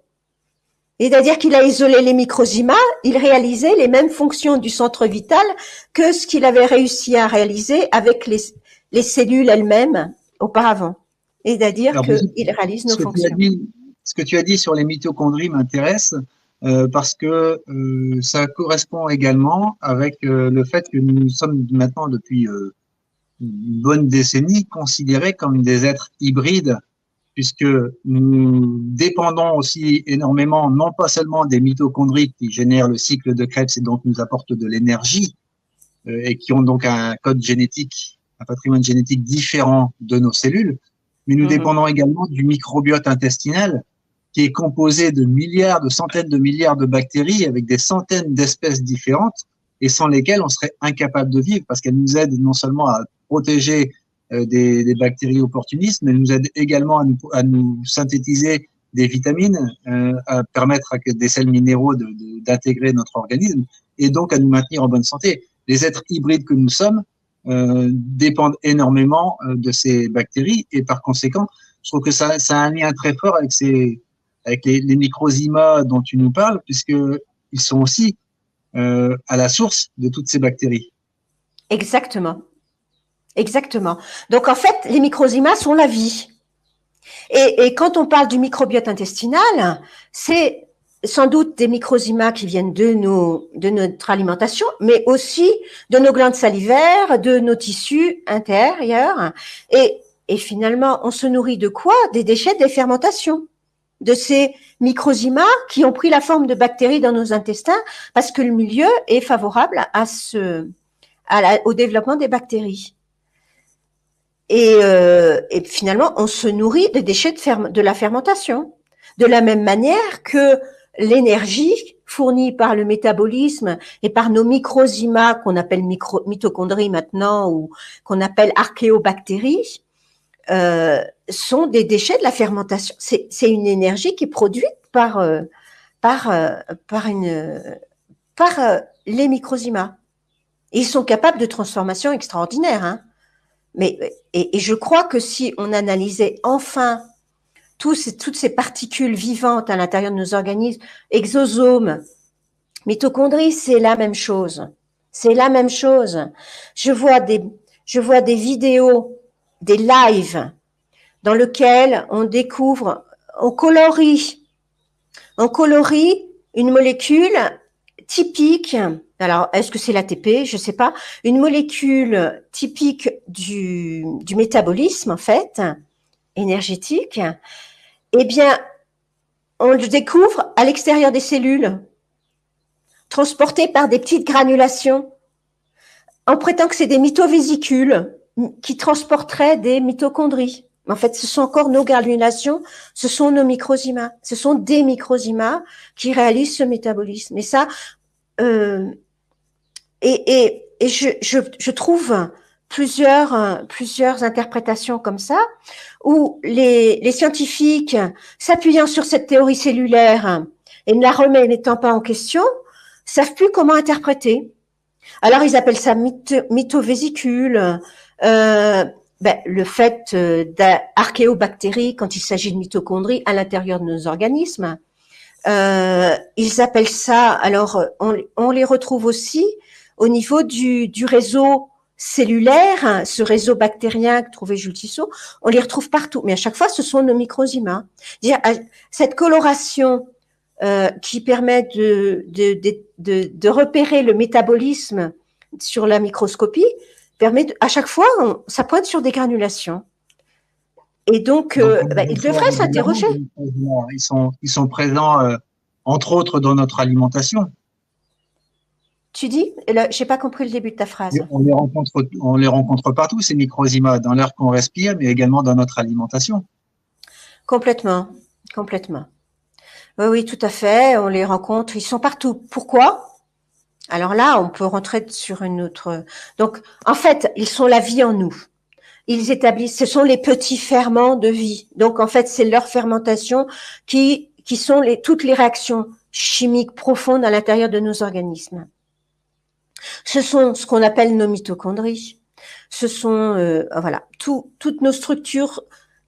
C'est-à-dire qu'il a isolé les microzymas, il réalisait les mêmes fonctions du centre vital que ce qu'il avait réussi à réaliser avec les cellules elles-mêmes auparavant. C'est-à-dire qu'il réalise nos fonctions. Ce que tu as dit sur les mitochondries m'intéresse parce que ça correspond également avec le fait que nous sommes maintenant depuis une bonne décennie considérés comme des êtres hybrides, puisque nous dépendons aussi énormément, non pas seulement des mitochondries qui génèrent le cycle de Krebs et donc nous apportent de l'énergie et qui ont donc un code génétique, un patrimoine génétique différent de nos cellules, mais nous dépendons également du microbiote intestinal qui est composé de milliards, de centaines de milliards de bactéries avec des centaines d'espèces différentes et sans lesquelles on serait incapable de vivre parce qu'elles nous aident non seulement à protéger des bactéries opportunistes, mais elles nous aident également à nous synthétiser des vitamines, à permettre à que des sels minéraux d'intégrer notre organisme et donc à nous maintenir en bonne santé. Les êtres hybrides que nous sommes dépendent énormément de ces bactéries et par conséquent, je trouve que ça a un lien très fort avec les microzymas dont tu nous parles, puisqu'ils sont aussi à la source de toutes ces bactéries. Exactement. Exactement. Donc, en fait, les microzymas sont la vie. Et quand on parle du microbiote intestinal, c'est sans doute des microzymas qui viennent de notre alimentation, mais aussi de nos glandes salivaires, de nos tissus intérieurs. Et finalement, on se nourrit de quoi? Des déchets des fermentations, de ces microzymas qui ont pris la forme de bactéries dans nos intestins parce que le milieu est favorable au développement des bactéries. Et finalement, on se nourrit des déchets de la fermentation. De la même manière que l'énergie fournie par le métabolisme et par nos microzymas qu'on appelle mitochondries maintenant ou qu'on appelle archéobactéries sont des déchets de la fermentation. C'est une énergie qui est produite par les microzymas. Et ils sont capables de transformations extraordinaires, hein. Et je crois que si on analysait enfin toutes ces particules vivantes à l'intérieur de nos organismes, exosomes, mitochondries, c'est la même chose. C'est la même chose. Je vois des vidéos, des lives dans lesquels on découvre, on colorie une molécule typique. Alors, est-ce que c'est l'ATP? Je sais pas. Une molécule typique du métabolisme, en fait, énergétique. Eh bien, on le découvre à l'extérieur des cellules, transporté par des petites granulations. On prétend que c'est des mitovésicules qui transporteraient des mitochondries. En fait, ce sont encore nos granulations, ce sont nos microzymas. Ce sont des microzymas qui réalisent ce métabolisme. Et ça, je trouve plusieurs interprétations comme ça, où les scientifiques, s'appuyant sur cette théorie cellulaire et ne la remettant pas en question, savent plus comment interpréter. Alors, ils appellent ça mitovésicule, le fait d'archéobactéries quand il s'agit de mitochondries à l'intérieur de nos organismes. Ils appellent ça, alors on les retrouve aussi au niveau du réseau cellulaire, ce réseau bactérien que trouvait Jules Tissot, on les retrouve partout, mais à chaque fois ce sont nos microzymas. Cette coloration qui permet de repérer le métabolisme sur la microscopie permet à chaque fois ça pointe sur des granulations. Et donc, ils devraient s'interroger. Ils sont présents, entre autres, dans notre alimentation. Tu dis? J'ai pas compris le début de ta phrase. On les rencontre partout, ces microzymas, dans l'air qu'on respire, mais également dans notre alimentation. Complètement. Oui, tout à fait. On les rencontre. Ils sont partout. Pourquoi? Alors là, on peut rentrer sur une autre. Donc, en fait, ils sont la vie en nous. Ils établissent, ce sont les petits ferments de vie. Donc, en fait, c'est leur fermentation qui sont toutes les réactions chimiques profondes à l'intérieur de nos organismes. Ce sont ce qu'on appelle nos mitochondries. Ce sont, toutes nos structures.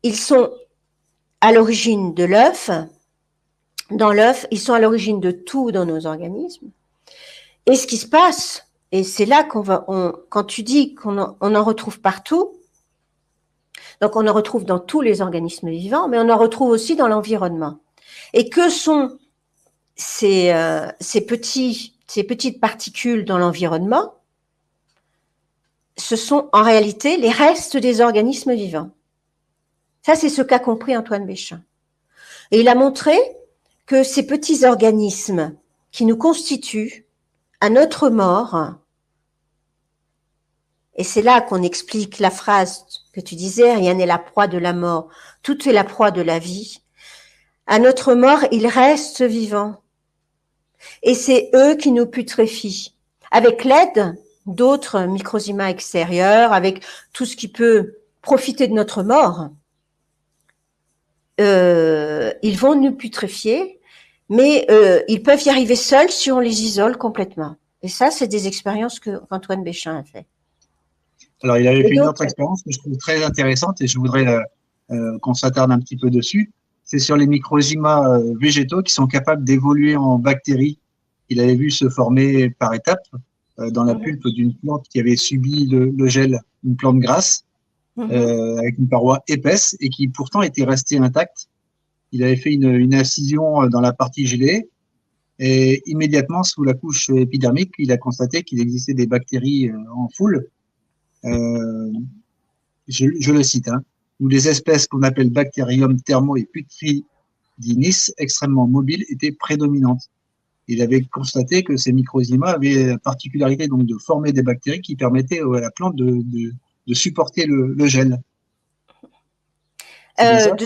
Ils sont à l'origine de l'œuf. Dans l'œuf, ils sont à l'origine de tout dans nos organismes. Et ce qui se passe, et c'est là quand tu dis qu'on en retrouve partout, donc on en retrouve dans tous les organismes vivants, mais on en retrouve aussi dans l'environnement. Et que sont ces petites particules dans l'environnement? Ce sont en réalité les restes des organismes vivants. Ça, c'est ce qu'a compris Antoine Béchamp. Et il a montré que ces petits organismes qui nous constituent à notre mort, et c'est là qu'on explique la phrase que tu disais, rien n'est la proie de la mort, tout est la proie de la vie. À notre mort, ils restent vivants. Et c'est eux qui nous putréfient, avec l'aide d'autres microzymas extérieurs, avec tout ce qui peut profiter de notre mort. ils vont nous putréfier, mais ils peuvent y arriver seuls si on les isole complètement. Et ça, c'est des expériences qu'Antoine Béchin a fait. Alors, il avait Et fait une donc, autre expérience que je trouve très intéressante et je voudrais qu'on s'attarde un petit peu dessus. C'est sur les microzymas végétaux qui sont capables d'évoluer en bactéries. Il avait vu se former par étapes dans la pulpe d'une plante qui avait subi le gel, une plante grasse avec une paroi épaisse et qui pourtant était restée intacte. Il avait fait une incision dans la partie gelée et immédiatement sous la couche épidermique, il a constaté qu'il existait des bactéries en foule. Euh, je le cite, hein, où les espèces qu'on appelle Bacterium thermo et Putridinis, extrêmement mobiles, étaient prédominantes. Il avait constaté que ces microzymas avaient la particularité donc de former des bactéries qui permettaient à la plante de supporter le gel. C'est bien ça? de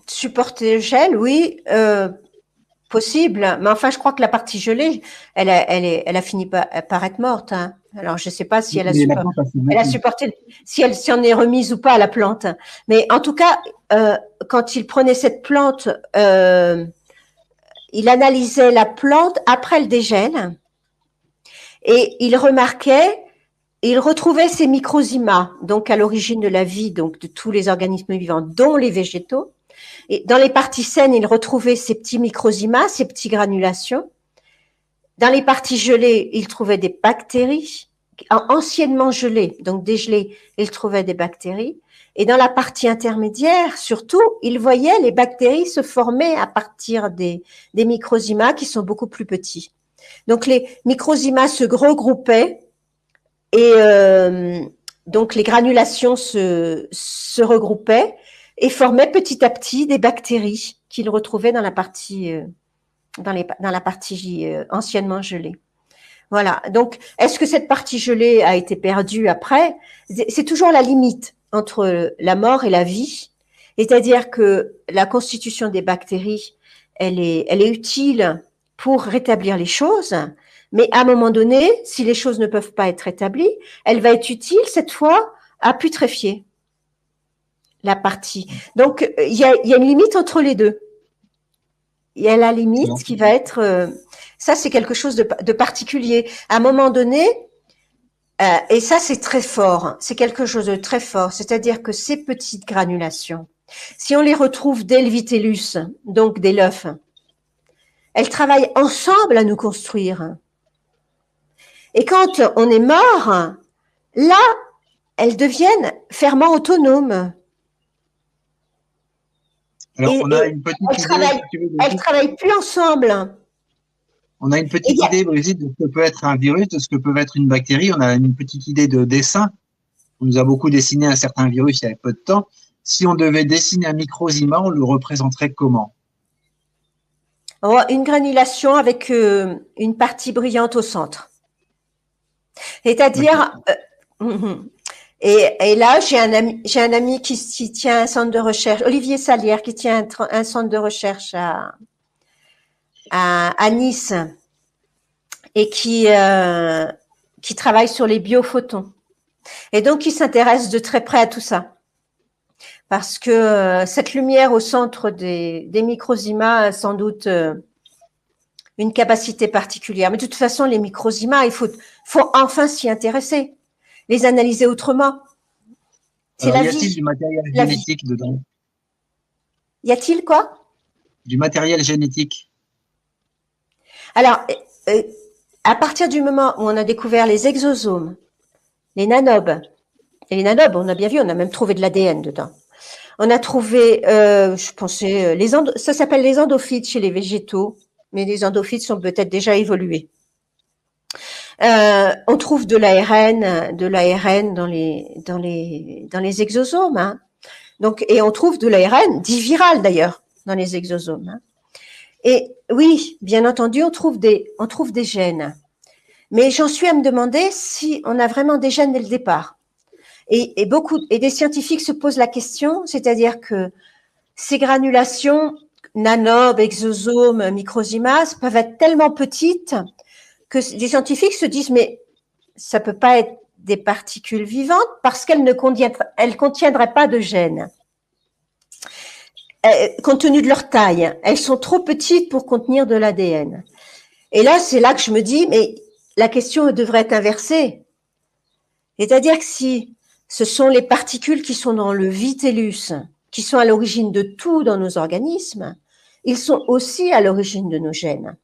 supporter le gel, oui, possible. Mais enfin, je crois que la partie gelée, elle a fini par être morte. Hein. Alors, je ne sais pas si elle a supporté, si on est remise ou pas à la plante. Mais en tout cas, quand il prenait cette plante, il analysait la plante après le dégel et il remarquait, il retrouvait ces microzymas, donc à l'origine de la vie, donc de tous les organismes vivants, dont les végétaux. Et dans les parties saines, il retrouvait ces petits microzymas, ces petites granulations. Dans les parties gelées, il trouvait des bactéries, anciennement gelées, donc dégelées, il trouvait des bactéries. Et dans la partie intermédiaire, surtout, il voyait les bactéries se former à partir des microzymas qui sont beaucoup plus petits. Donc les microzymas se regroupaient et donc les granulations se regroupaient et formaient petit à petit des bactéries qu'il retrouvait dans la partie anciennement gelée. Voilà. Donc, est-ce que cette partie gelée a été perdue après? C'est toujours la limite entre la mort et la vie. C'est-à-dire que la constitution des bactéries, elle est utile pour rétablir les choses, mais à un moment donné, si les choses ne peuvent pas être rétablies, elle va être utile cette fois à putréfier la partie. Donc, il y a une limite entre les deux. Il y a la limite qui va être... ça, c'est quelque chose de particulier. À un moment donné, et ça, c'est très fort, c'est quelque chose de très fort, c'est-à-dire que ces petites granulations, si on les retrouve dès le vitellus, donc dès l'œuf, elles travaillent ensemble à nous construire. Et quand on est mort, là, elles deviennent ferments autonomes. Alors, on a une petite idée. Elles ne travaillent plus ensemble. On a une petite idée, Brigitte, de ce que peut être un virus, de ce que peut être une bactérie. On a une petite idée de dessin. On nous a beaucoup dessiné un certain virus il y a peu de temps. Si on devait dessiner un microzyma, on le représenterait comment? Une granulation avec une partie brillante au centre. C'est-à-dire, et là, j'ai un ami qui tient un centre de recherche, Olivier Salière, qui tient un centre de recherche à Nice et qui travaille sur les biophotons. Et donc, il s'intéresse de très près à tout ça. Parce que cette lumière au centre des microzymas a sans doute une capacité particulière. Mais de toute façon, les microzymas, il faut enfin s'y intéresser, les analyser autrement. C'est la vie. Y a-t-il du matériel génétique dedans? Y a-t-il quoi? Du matériel génétique. Alors, à partir du moment où on a découvert les exosomes, les nanobes, et les nanobes, on a bien vu, on a même trouvé de l'ADN dedans. On a trouvé, je pensais, ça s'appelle les endophytes chez les végétaux, mais les endophytes sont peut-être déjà évolués. On trouve de l'ARN dans les exosomes, hein. Donc, et on trouve de l'ARN dit viral d'ailleurs dans les exosomes. Hein. Et oui, bien entendu, on trouve des gènes. Mais j'en suis à me demander si on a vraiment des gènes dès le départ. Et des scientifiques se posent la question, c'est-à-dire que ces granulations, nanobes, exosomes, microzymas, peuvent être tellement petites que les scientifiques se disent, mais ça peut pas être des particules vivantes parce qu'elles ne contiendraient pas de gènes. compte tenu de leur taille, elles sont trop petites pour contenir de l'ADN. Et là, c'est là que je me dis, mais la question devrait être inversée. C'est-à-dire que si ce sont les particules qui sont dans le vitellus, qui sont à l'origine de tout dans nos organismes, ils sont aussi à l'origine de nos gènes.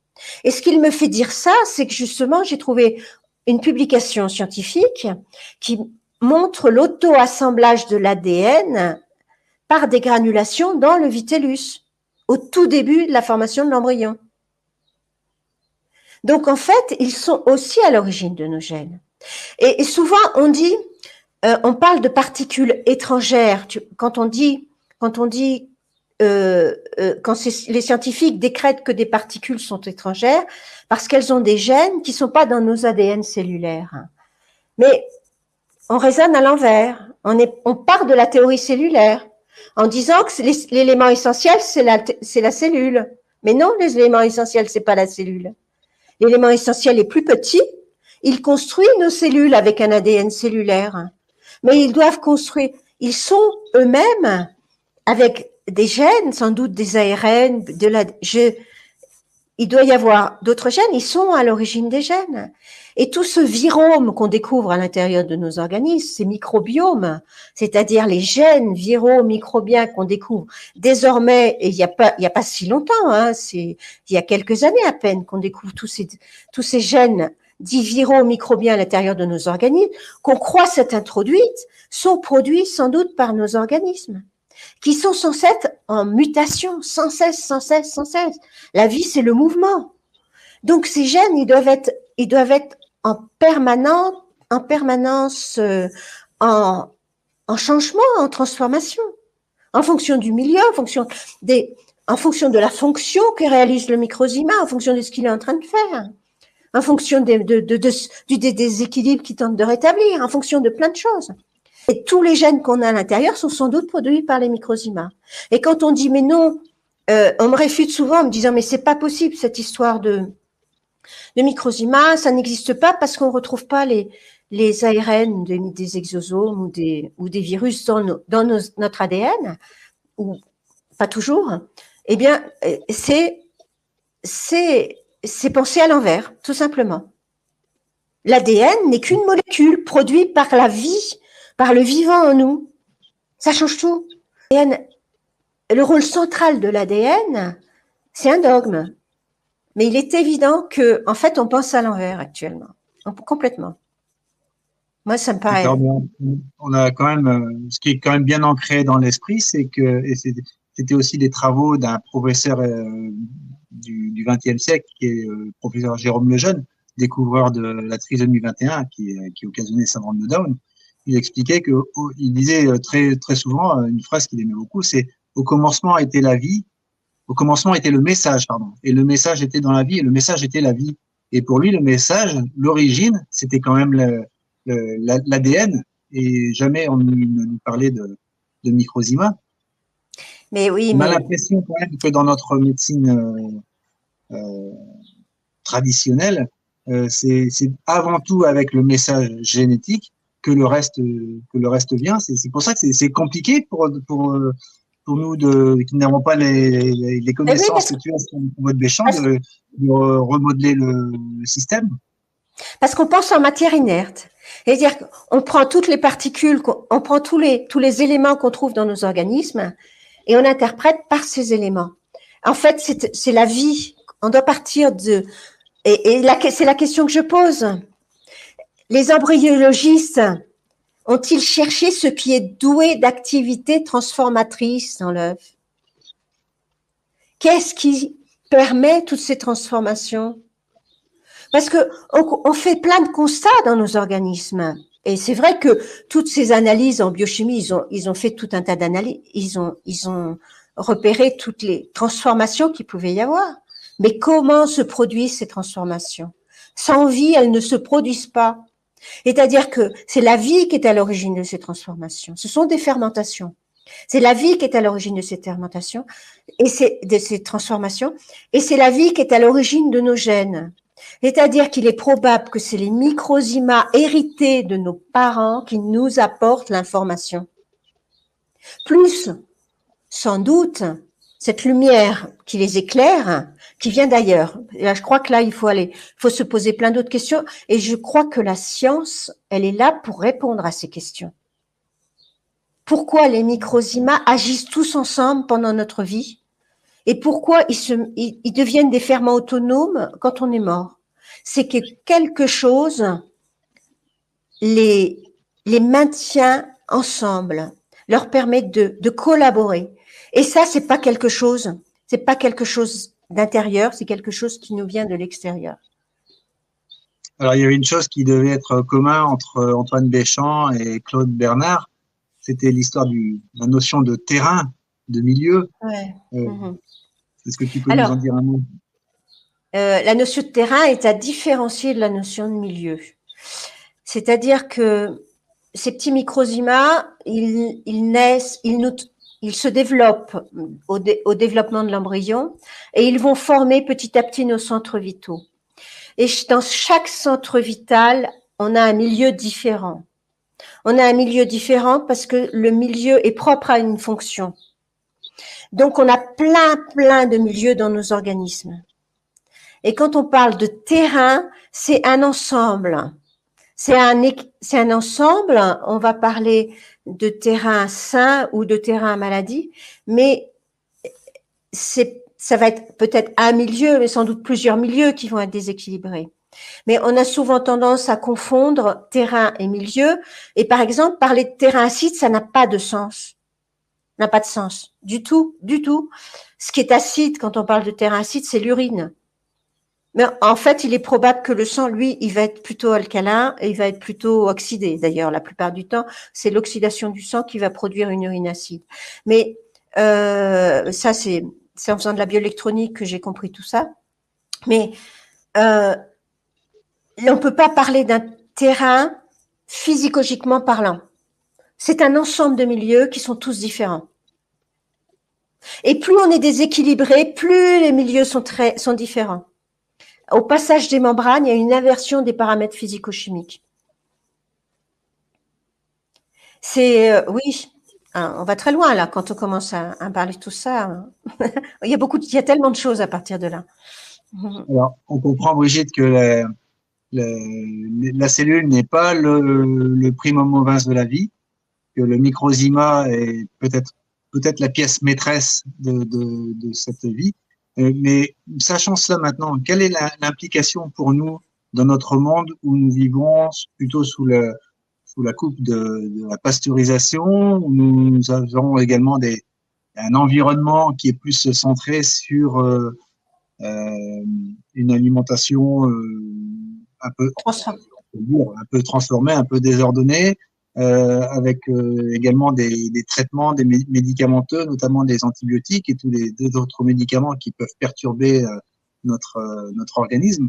Et ce qu'il me fait dire ça, c'est que justement, j'ai trouvé une publication scientifique qui montre l'auto-assemblage de l'ADN par des granulations dans le vitellus, au tout début de la formation de l'embryon. Donc, en fait, ils sont aussi à l'origine de nos gènes. Et souvent, on dit, on parle de particules étrangères. Quand les scientifiques décrètent que des particules sont étrangères, parce qu'elles ont des gènes qui ne sont pas dans nos ADN cellulaires. Mais on raisonne à l'envers. On part de la théorie cellulaire en disant que l'élément essentiel, c'est la cellule. Mais non, les éléments essentiels, c'est pas la cellule. L'élément essentiel est plus petit. Il construit nos cellules avec un ADN cellulaire. Mais ils doivent construire, ils sont eux-mêmes avec des gènes, sans doute des ARN, il doit y avoir d'autres gènes, ils sont à l'origine des gènes. Et tout ce virome qu'on découvre à l'intérieur de nos organismes, ces microbiomes, c'est-à-dire les gènes viraux microbiens qu'on découvre désormais, et il y a pas si longtemps, hein, il y a quelques années à peine qu'on découvre tous ces gènes dits viraux microbiens à l'intérieur de nos organismes, qu'on croit s'être introduites, sont produits sans doute par nos organismes, qui sont censés être en mutation, sans cesse. La vie, c'est le mouvement. Donc, ces gènes, ils doivent être en permanence, en changement, en transformation, en fonction du milieu, en fonction de la fonction que réalise le microzyma, en fonction de ce qu'il est en train de faire, en fonction du déséquilibre qu'il tente de rétablir, en fonction de plein de choses. Et tous les gènes qu'on a à l'intérieur sont sans doute produits par les microzymas. Et quand on dit mais non, on me réfute souvent en me disant mais c'est pas possible cette histoire de microzymas, ça n'existe pas parce qu'on retrouve pas les ARN des exosomes ou des virus dans notre ADN, ou pas toujours. Eh bien, c'est penser à l'envers, tout simplement. L'ADN n'est qu'une molécule produite par la vie, par le vivant en nous. Ça change tout. Le rôle central de l'ADN, c'est un dogme. Mais il est évident que, en fait, on pense à l'envers actuellement. Complètement. Moi, ça me paraît. On a quand même, ce qui est quand même bien ancré dans l'esprit, c'est que, et c'était aussi des travaux d'un professeur du XXe siècle, qui est le professeur Jérôme Lejeune, découvreur de la trisomie 21, qui occasionnait le syndrome de Down. Il expliquait il disait très souvent une phrase qu'il aimait beaucoup, c'est au commencement était la vie, au commencement était le message, pardon, et le message était dans la vie, et le message était la vie. Et pour lui, le message, l'origine, c'était quand même l'ADN, et jamais on ne nous parlait de microzyma. Mais oui, on a l'impression quand même que dans notre médecine traditionnelle, c'est avant tout avec le message génétique que le reste vient. C'est pour ça que c'est compliqué pour nous qui n'avons pas les connaissances que tu as sur votre Béchamp de remodeler le système. Parce qu'on pense en matière inerte. C'est-à-dire qu'on prend toutes les particules, on prend tous les éléments qu'on trouve dans nos organismes et on interprète par ces éléments. En fait, c'est la vie. On doit partir de... Et c'est la question que je pose. Les embryologistes ont-ils cherché ce qui est doué d'activité transformatrice dans l'œuf? Qu'est-ce qui permet toutes ces transformations? Parce que on fait plein de constats dans nos organismes. Et c'est vrai que toutes ces analyses en biochimie, ils ont fait tout un tas d'analyses. Ils ont repéré toutes les transformations qu'il pouvait y avoir. Mais comment se produisent ces transformations? Sans vie, elles ne se produisent pas. C'est-à-dire que c'est la vie qui est à l'origine de ces transformations. Ce sont des fermentations. C'est la vie qui est à l'origine de ces fermentations et de ces transformations. Et c'est la vie qui est à l'origine de nos gènes. C'est-à-dire qu'il est probable que c'est les microzymas hérités de nos parents qui nous apportent l'information. Plus, sans doute, cette lumière qui les éclaire, qui vient d'ailleurs. Et là, je crois que là, il faut se poser plein d'autres questions. Et je crois que la science, elle est là pour répondre à ces questions. Pourquoi les microzymas agissent tous ensemble pendant notre vie? Et pourquoi ils deviennent des ferments autonomes quand on est mort? C'est que quelque chose les maintient ensemble, leur permet de collaborer. Et ça, c'est pas quelque chose d'intérieur, c'est quelque chose qui nous vient de l'extérieur. Alors, il y avait une chose qui devait être commun entre Antoine Béchamp et Claude Bernard, c'était l'histoire de la notion de terrain, de milieu. Ouais. Est-ce que tu peux nous en dire un mot? La notion de terrain est à différencier de la notion de milieu. C'est-à-dire que ces petits microzymas, ils naissent, ils se développent au développement de l'embryon et ils vont former petit à petit nos centres vitaux. Et dans chaque centre vital, on a un milieu différent. On a un milieu différent parce que le milieu est propre à une fonction. Donc, on a plein de milieux dans nos organismes. Et quand on parle de terrain, c'est un ensemble. C'est un ensemble. On va parler de terrain sain ou de terrain maladie, mais ça va être peut-être un milieu, mais sans doute plusieurs milieux qui vont être déséquilibrés. Mais on a souvent tendance à confondre terrain et milieu. Et par exemple, parler de terrain acide, ça n'a pas de sens. N'a pas de sens. Du tout. Ce qui est acide, quand on parle de terrain acide, c'est l'urine. Mais en fait, il est probable que le sang, lui, il va être plutôt alcalin et il va être plutôt oxydé. D'ailleurs, la plupart du temps, c'est l'oxydation du sang qui va produire une urine acide. Mais ça, c'est en faisant de la bioélectronique que j'ai compris tout ça. Mais on ne peut pas parler d'un terrain physiologiquement parlant. C'est un ensemble de milieux qui sont tous différents. Et plus on est déséquilibré, plus les milieux sont différents. Au passage des membranes, il y a une inversion des paramètres physico-chimiques. Oui, on va très loin là quand on commence à parler de tout ça. il y a tellement de choses à partir de là. Alors, on comprend, Brigitte, que la cellule n'est pas le primum movens de la vie, que le microzyma est peut-être la pièce maîtresse de cette vie. Mais sachant cela maintenant, quelle est l'implication pour nous dans notre monde où nous vivons plutôt sous la coupe de la pasteurisation, où nous avons également un environnement qui est plus centré sur une alimentation un peu transformée, un peu désordonnée, avec également des traitements, des médicamenteux, notamment des antibiotiques et tous les autres médicaments qui peuvent perturber notre organisme.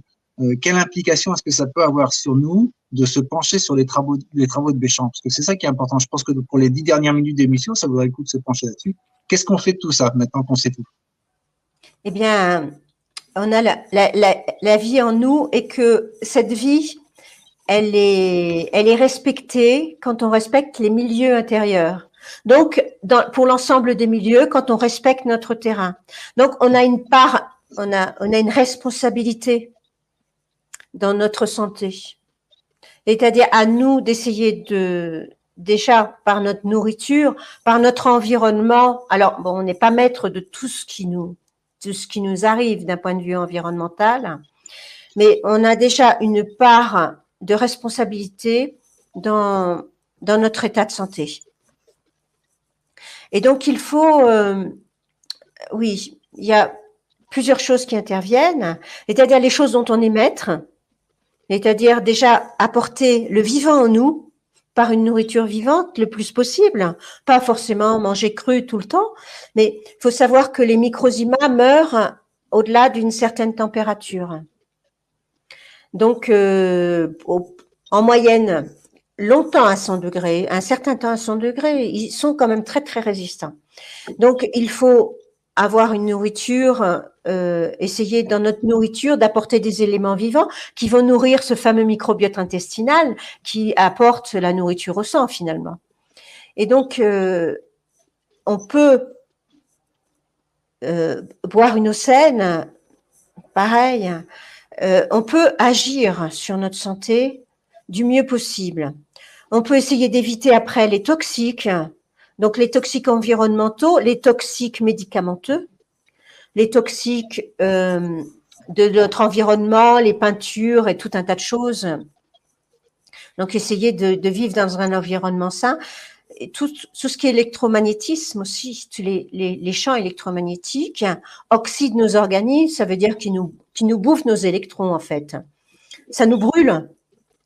Quelle implication est-ce que ça peut avoir sur nous de se pencher sur les travaux de Béchamp? Parce que c'est ça qui est important. Je pense que pour les 10 dernières minutes d'émission, ça vaudrait le coup de se pencher là-dessus. Qu'est-ce qu'on fait de tout ça maintenant qu'on sait tout? Eh bien, on a la vie en nous et que cette vie, elle est respectée quand on respecte les milieux intérieurs. Donc, pour l'ensemble des milieux, quand on respecte notre terrain. Donc, on a une part, on a une responsabilité dans notre santé. C'est-à-dire à nous d'essayer déjà par notre nourriture, par notre environnement. Alors, bon, on n'est pas maître de tout ce qui nous arrive d'un point de vue environnemental, mais on a déjà une part de responsabilité dans notre état de santé. Et donc, il faut, oui, il y a plusieurs choses qui interviennent, c'est-à-dire les choses dont on est maître, c'est-à-dire déjà apporter le vivant en nous par une nourriture vivante le plus possible, pas forcément manger cru tout le temps, mais il faut savoir que les microzymas meurent au-delà d'une certaine température. Donc, en moyenne, longtemps à 100 degrés, un certain temps à 100 degrés, ils sont quand même très résistants. Donc, il faut avoir une nourriture, essayer dans notre nourriture d'apporter des éléments vivants qui vont nourrir ce fameux microbiote intestinal qui apporte la nourriture au sang finalement. Et donc, on peut boire une eau saine, pareil. On peut agir sur notre santé du mieux possible. On peut essayer d'éviter après les toxiques, donc les toxiques environnementaux, les toxiques médicamenteux, les toxiques de notre environnement, les peintures et tout un tas de choses. Donc, essayer de vivre dans un environnement sain. Et tout ce qui est électromagnétisme aussi, les champs électromagnétiques oxydent nos organismes, ça veut dire qu'ils nous bouffent nos électrons en fait. Ça nous brûle.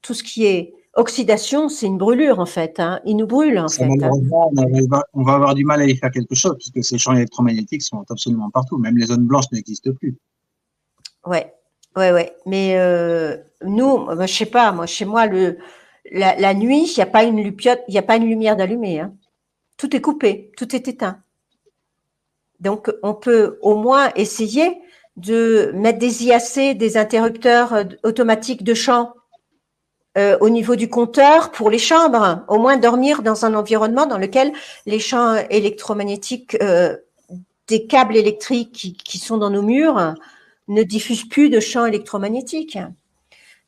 Tout ce qui est oxydation, c'est une brûlure en fait. Hein. Ils nous brûlent en fait. Malheureusement, on va avoir du mal à y faire quelque chose puisque ces champs électromagnétiques sont absolument partout. Même les zones blanches n'existent plus. Ouais. Mais nous, je sais pas, moi chez moi la nuit, il n'y a pas une lumière d'allumée. Hein. Tout est coupé, tout est éteint. Donc, on peut au moins essayer de mettre des IAC, des interrupteurs automatiques de champ au niveau du compteur pour les chambres. Au moins dormir dans un environnement dans lequel les champs électromagnétiques des câbles électriques qui sont dans nos murs ne diffusent plus de champs électromagnétiques.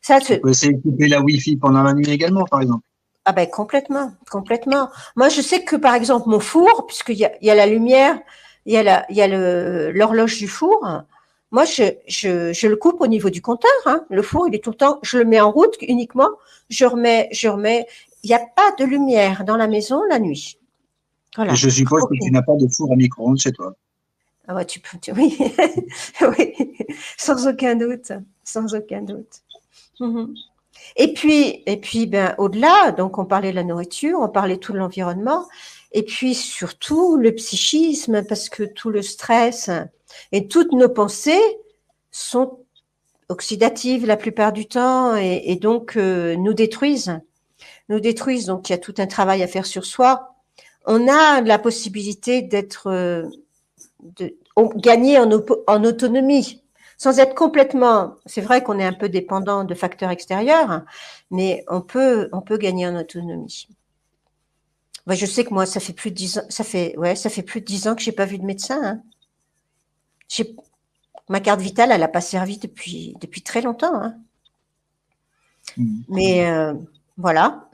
Ça, on peut essayer de couper la Wi-Fi pendant la nuit également, par exemple. Ah ben complètement. Moi, je sais que par exemple mon four, puisqu'il y a la lumière, il y a l'horloge du four. Moi, je le coupe au niveau du compteur. Hein. Le four, il est tout le temps. Je le mets en route uniquement. Je remets. Il n'y a pas de lumière dans la maison la nuit. Voilà. Et je suppose que tu n'as pas de four à micro-ondes chez toi. Ah ouais, oui, oui, sans aucun doute. Mm-hmm. Et puis, ben, au-delà, donc on parlait de la nourriture, on parlait tout de l'environnement, et puis surtout le psychisme, parce que tout le stress et toutes nos pensées sont oxydatives la plupart du temps, et donc nous détruisent. Donc il y a tout un travail à faire sur soi. On a la possibilité d'être, gagner en autonomie. Sans être complètement, c'est vrai qu'on est un peu dépendant de facteurs extérieurs, mais on peut gagner en autonomie. Ben, je sais que moi, ça fait plus de 10 ans, ça fait plus de 10 ans que j'ai pas vu de médecin. Hein. Ma carte vitale, elle n'a pas servi depuis très longtemps. Hein. Mais voilà,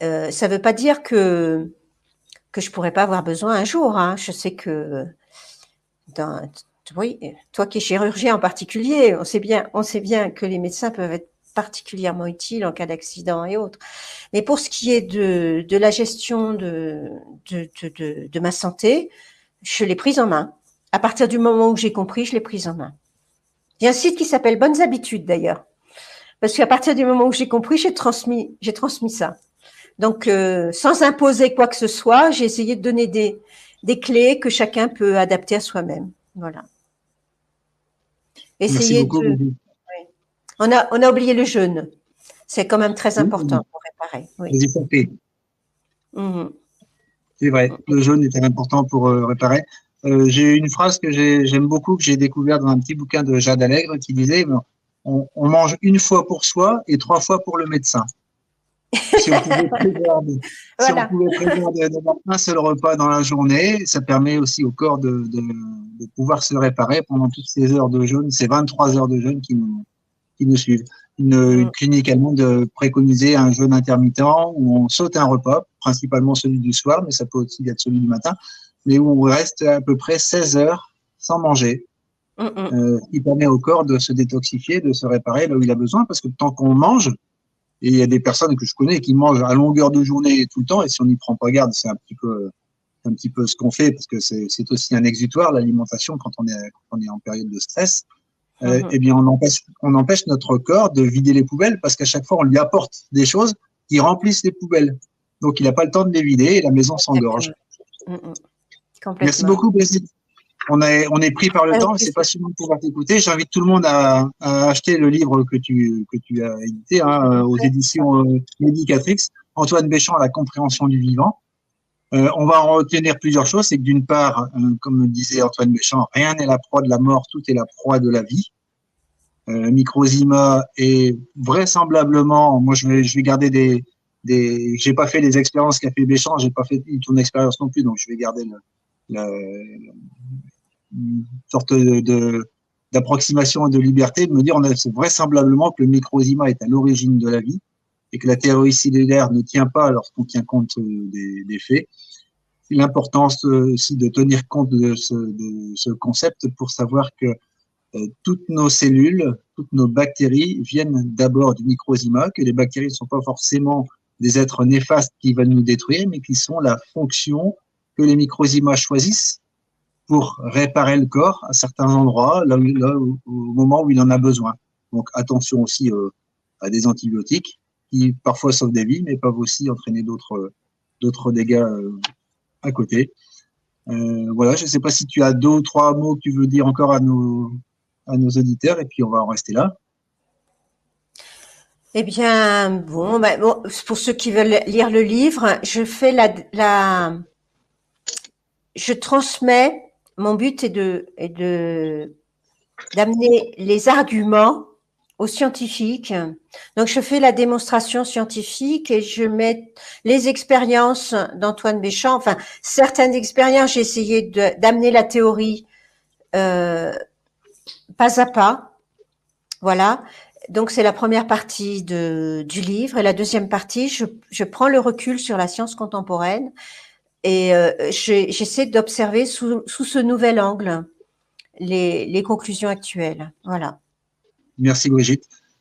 ça veut pas dire que je pourrais pas avoir besoin un jour. Hein. Je sais que oui, toi qui es chirurgien en particulier, on sait bien que les médecins peuvent être particulièrement utiles en cas d'accident et autres. Mais pour ce qui est de la gestion de ma santé, je l'ai prise en main. À partir du moment où j'ai compris, je l'ai prise en main. Il y a un site qui s'appelle Bonnes Habitudes d'ailleurs, parce qu'à partir du moment où j'ai compris, j'ai transmis ça. Donc, sans imposer quoi que ce soit, j'ai essayé de donner des clés que chacun peut adapter à soi-même. Voilà. Merci beaucoup. Oui. On a oublié le jeûne. C'est quand même très important pour réparer. Oui. C'est vrai, le jeûne était important pour réparer. J'ai une phrase que j'aime beaucoup, que j'ai découvert dans un petit bouquin de Jade Allègre, qui disait on mange une fois pour soi et 3 fois pour le médecin. Si on pouvait prévoir un seul repas dans la journée, ça permet aussi au corps de pouvoir se réparer pendant toutes ces heures de jeûne, ces 23 heures de jeûne qui nous suivent. Une clinique allemande préconisait un jeûne intermittent où on saute un repas, principalement celui du soir, mais ça peut aussi être celui du matin, mais où on reste à peu près 16 heures sans manger, qui permet au corps de se détoxifier, de se réparer là où il a besoin, parce que tant qu'on mange, et il y a des personnes que je connais qui mangent à longueur de journée tout le temps, et si on n'y prend pas garde, c'est un petit peu ce qu'on fait, parce que c'est aussi un exutoire, l'alimentation, quand on est en période de stress. Eh bien, on empêche notre corps de vider les poubelles, parce qu'à chaque fois, on lui apporte des choses qui remplissent les poubelles. Donc, il n'a pas le temps de les vider et la maison s'engorge. Merci beaucoup, Brigitte. On est pris par le temps, c'est passionnant de pouvoir t'écouter. J'invite tout le monde à acheter le livre que tu as édité aux éditions Medicatrix, Antoine Béchamp, La compréhension du vivant. On va en retenir plusieurs choses. C'est que d'une part, comme disait Antoine Béchamp, rien n'est la proie de la mort, tout est la proie de la vie. Microzima est vraisemblablement, moi je vais garder j'ai pas fait les expériences qu'a fait Béchamp, j'ai pas fait ton expérience non plus, donc je vais garder une sorte d'approximation de liberté, de me dire on a vraisemblablement que le microclimat est à l'origine de la vie et que la théorie cellulaire ne tient pas lorsqu'on tient compte des faits. L'importance aussi de tenir compte de ce concept pour savoir que toutes nos cellules, toutes nos bactéries viennent d'abord du microclimat, que les bactéries ne sont pas forcément des êtres néfastes qui veulent nous détruire, mais qui sont la fonction que les microclimats choisissent pour réparer le corps à certains endroits, au moment où il en a besoin. Donc attention aussi à des antibiotiques qui parfois sauvent des vies, mais peuvent aussi entraîner d'autres dégâts à côté. Voilà, je ne sais pas si tu as 2 ou 3 mots que tu veux dire encore à nos auditeurs, et puis on va en rester là. Eh bien, bon, pour ceux qui veulent lire le livre, je fais je transmets. Mon but est d'amener les arguments aux scientifiques. Donc, je fais la démonstration scientifique et je mets les expériences d'Antoine Béchamp. Enfin, certaines expériences, j'ai essayé d'amener la théorie pas à pas. Voilà. Donc, c'est la première partie du livre. Et la deuxième partie, je prends le recul sur la science contemporaine et j'essaie d'observer sous ce nouvel angle les conclusions actuelles. Voilà. Merci Brigitte.